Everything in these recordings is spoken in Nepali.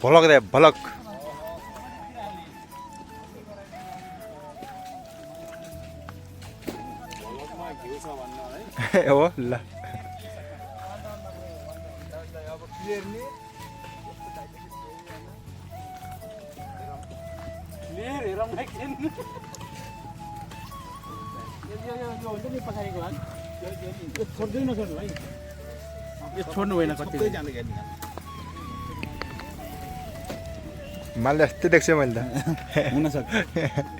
भलक दे भलक हो ल छोड्नु होइन कति मालले यस्तै देख्छु मैले त हुनसक्छ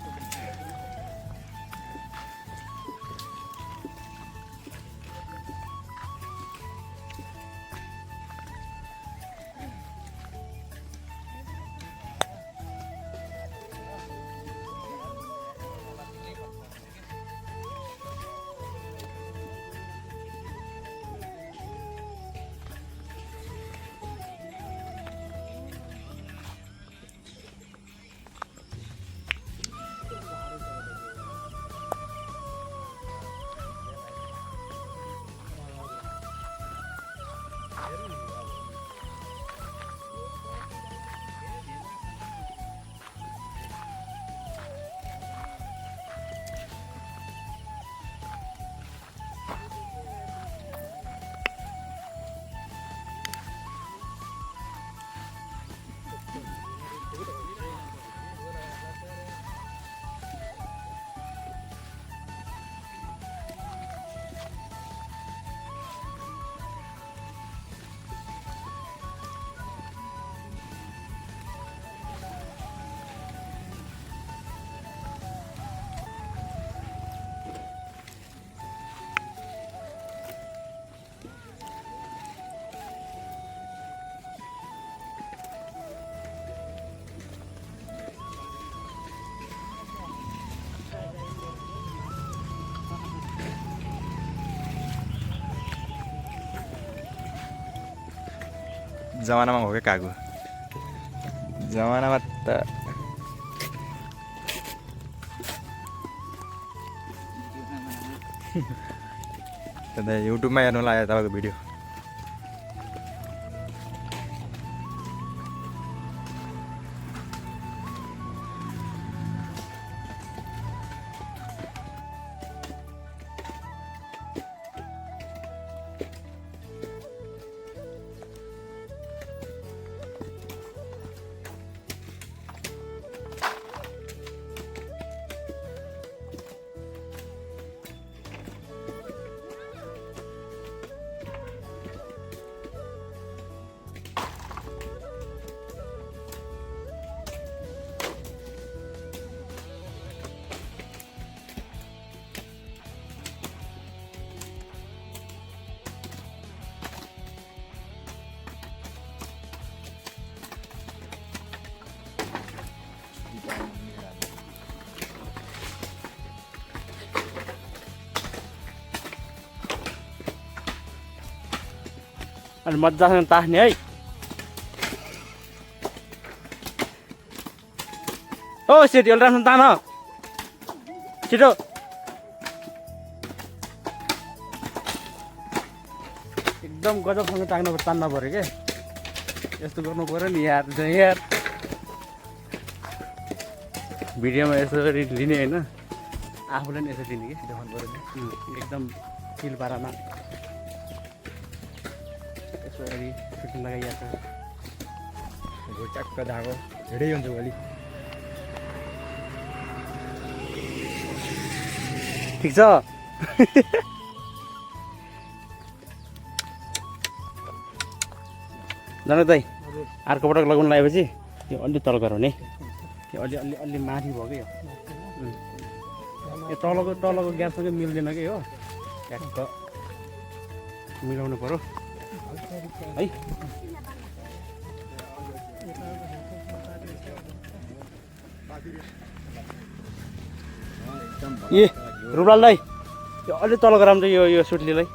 जमानामा हो क्या कागु जमानामा त युट्युबमा हेर्नु लाग्यो तपाईँको भिडियो अनि मजासँग तास्ने है ओ सेठी एउटा राम्रो तान छिटो एकदम गजबसँग तान्न पऱ्यो के यस्तो गर्नु पऱ्यो नि यार यार भिडियोमा यसरी लिने होइन आफूलाई नि यसरी लिने कि देखाउनु पऱ्यो नि एकदम फिल पारामा यसरी फिटिङ लगाइएको छ ट्याक्क धागो हिँडै हुन्छ भोलि ठिक छ जानु दाइ अर्को पटक लगाउनु लगाएपछि यो अलि तल गराउने यो अलि अलि अलि माथि भयो कि यो तलको ग्याससँगै मिल्दैन कि हो ट्याक्क मिलाउनु पऱ्यो है ए रुबलाल दाइ यो अलि तल गराउनु चाहिँ यो सुटलीलाई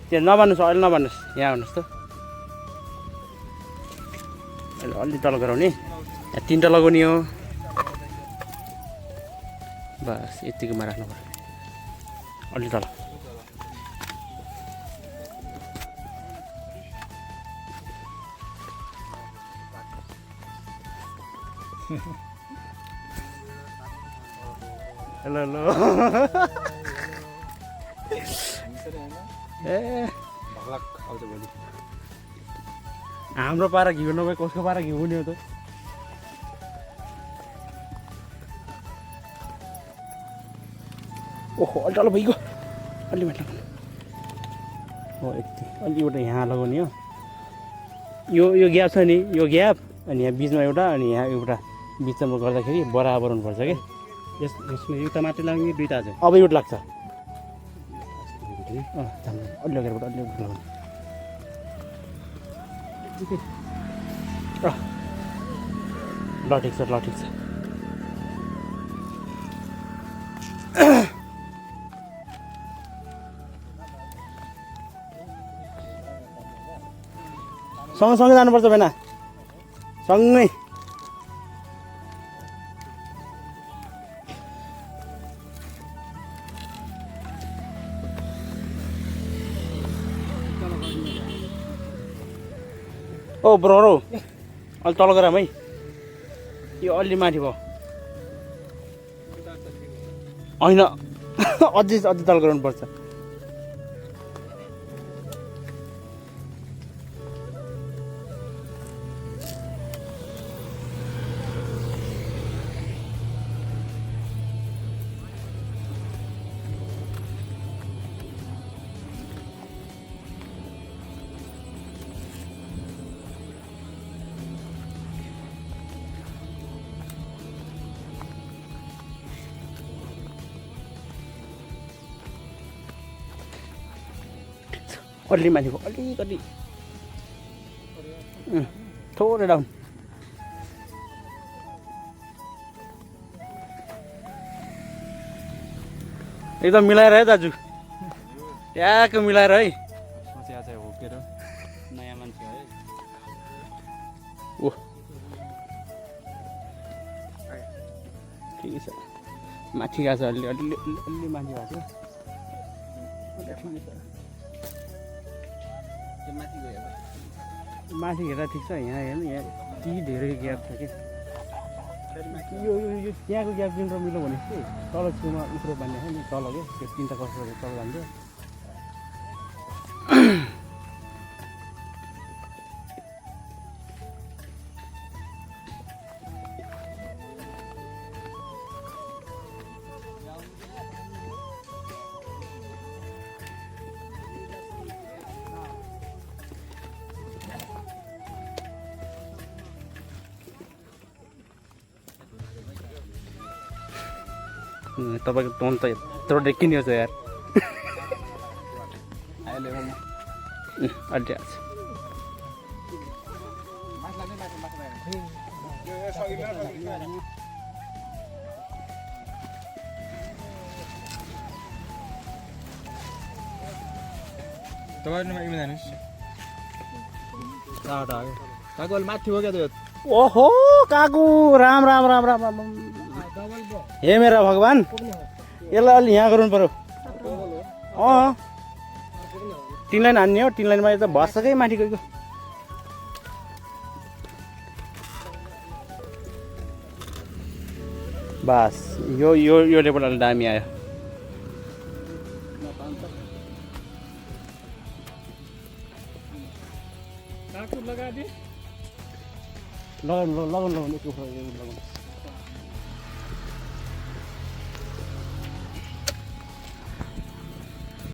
त्यहाँ नभन्नुहोस् अहिले नभन्नुहोस् यहाँ आउनुहोस् त अलि तल गराउने यहाँ तिनवटा लगाउने हो बस यतिकोमा राख्नु पर्यो अलि तल हेलो हेलो ए भग्लाक आउँछ भोलि हाम्रो पारा घिउ नभए कसको पारा घिउ हुने हो त ओहो अल्टो भइगयो अलि माथि हो यति अलि एउटा यहाँ लगाउने हो यो ग्याप छ नि यो ग्याप अनि यहाँ बिचमा एउटा अनि यहाँ एउटा बिचमा गर्दाखेरि बराबर हुनुपर्छ कि यसमा एउटा मात्रै लाग्ने दुईवटा छ अब एउटा लाग्छ अलि अगाडिबाट अलि लगाउने ल ठिक छ ल ठिक छ सँगसँगै जानुपर्छ भएन सँगै ओ ब्रो अलि तल गराम है यो अलि माथि भयो होइन अझै तल गराउनुपर्छ अलि माथि भयो अलिकति थोरै डाउन एकदम मिलाएर है दाजु ट्याक्क मिलाएर है नयाँ मान्छे है ओ ठिकै छ माथि गएको छ अलि अलि अलि माथि भएको छ ठिकै छ माथि हेर्दा ठिक छ यहाँ हेर्नु यहाँ यति धेरै ग्याप छ कि यो त्यहाँको ग्याप जुन रमिलो भनेपछि तल छेउमा उफ्रो बान्ने छ नि तल के त्यो तिनवटा कस्तो तल जान्छ तपाईँको टोन त यत्रो देखिने छ यार अलि तपाईँ जानुहोस् टाढा कागो माथि हो क्या त्यो ओहो काकु राम राम राम राम राम हे मेरा भगवान् यसलाई अलि यहाँ गराउनु पर्यो तीन लाइन हान्ने हो तीन लाइनमा त भर्सकै माथि गएको बस यो लेभल अलि दामी आयो लगाउनु